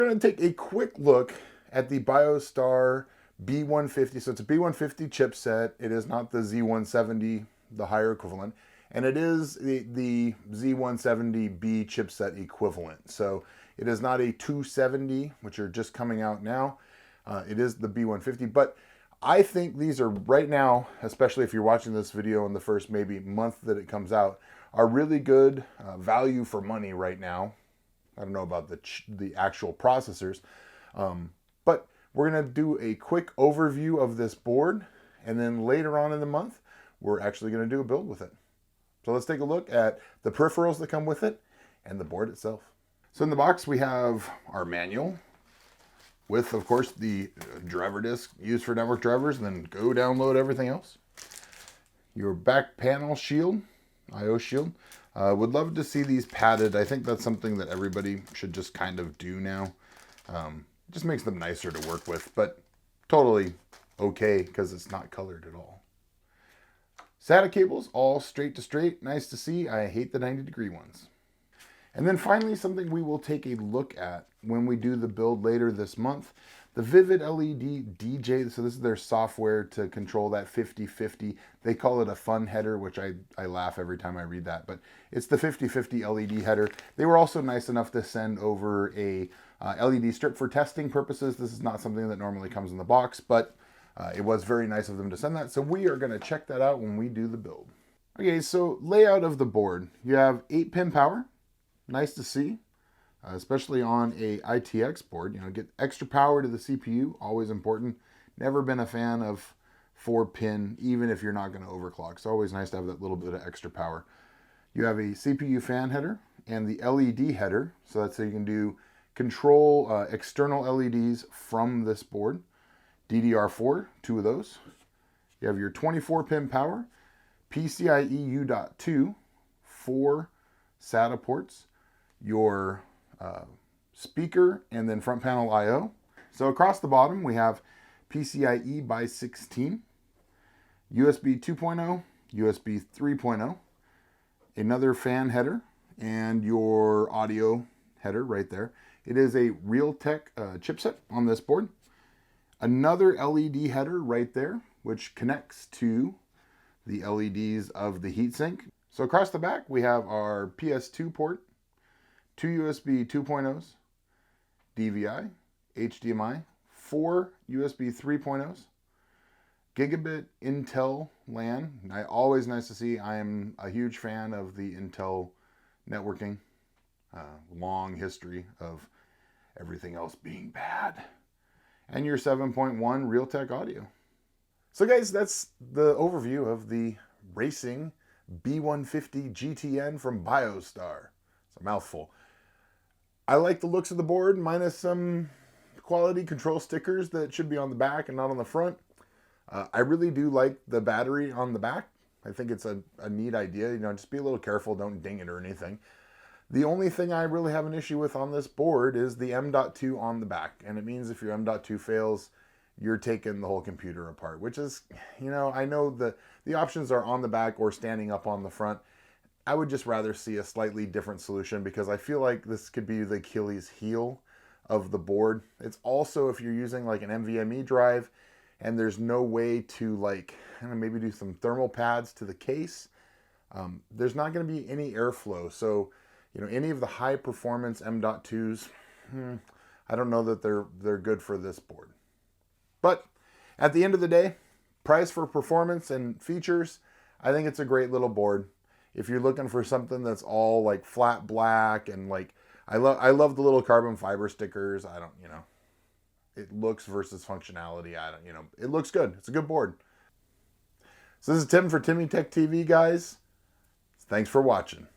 We're going to take a quick look at the Biostar B150. So it's a B150 chipset. It is not the Z170, the higher equivalent, and it is the Z170B chipset equivalent. So it is not a 270, which are just coming out now. It is the B150, but I think these are right now, especially if you're watching this video in the first maybe month that it comes out, are really good value for money right now. I don't know about the actual processors, but we're going to do a quick overview of this board, and then later on in the month, we're actually going to do a build with it. So let's take a look at the peripherals that come with it and the board itself. So in the box, we have our manual with, of course, the driver disc used for network drivers, and then go download everything else. Your back panel shield, I/O shield. Would love to see these padded. I think that's something that everybody should just kind of do now. It just makes them nicer to work with, but totally okay because it's not colored at all. SATA cables, all straight to straight. Nice to see. I hate the 90-degree ones. And then finally, something we will take a look at when we do the build later this month, the Vivid LED DJ. So this is their software to control that 50/50. They call it a fun header, which I laugh every time I read that, but it's the 50/50 LED header. They were also nice enough to send over a LED strip for testing purposes. This is not something that normally comes in the box, but it was very nice of them to send that. So we are going to check that out when we do the build. Okay, so layout of the board. You have 8-pin power. Nice to see, especially on a ITX board. You know, get extra power to the CPU, always important. Never been a fan of 4-pin, even if you're not going to overclock. It's always nice to have that little bit of extra power. You have a CPU fan header and the LED header, so that's so you can do control external LEDs from this board. DDR4, 2 of those. You have your 24-pin power, PCIe U.2, 4 SATA ports, your speaker, and then front panel I/O. So across the bottom we have PCIe by 16, USB 2.0, USB 3.0, another fan header, and your audio header right there. It is a Realtek chipset on this board. Another LED header right there, which connects to the LEDs of the heatsink. So across the back, we have our PS2 port, 2 USB 2.0s, DVI, HDMI, 4 USB 3.0s, gigabit Intel LAN. Always nice to see. I am a huge fan of the Intel networking. Long history of everything else being bad. And your 7.1 Realtek audio. So guys, that's the overview of the racing B150GTN from Biostar. It's a mouthful. I like the looks of the board, minus some quality control stickers that should be on the back and not on the front. I really do like the battery on the back. I think it's a neat idea. You know, just be a little careful, don't ding it or anything. The only thing I really have an issue with on this board is the M.2 on the back. And it means if your M.2 fails, you're taking the whole computer apart, which is, you know, I know the options are on the back or standing up on the front. I would just rather see a slightly different solution because I feel like this could be the Achilles heel of the board. It's also, if you're using like an NVMe drive and there's no way to like, I don't know, maybe do some thermal pads to the case, there's not going to be any airflow. So, you know, any of the high performance M.2s, I don't know that they're good for this board. But at the end of the day, price for performance and features, I think it's a great little board. If you're looking for something that's all like flat black and like, I love the little carbon fiber stickers. I don't, you know, it looks versus functionality. I don't, you know, it looks good. It's a good board. So this is Tim for TimmyTechTV, guys. Thanks for watching.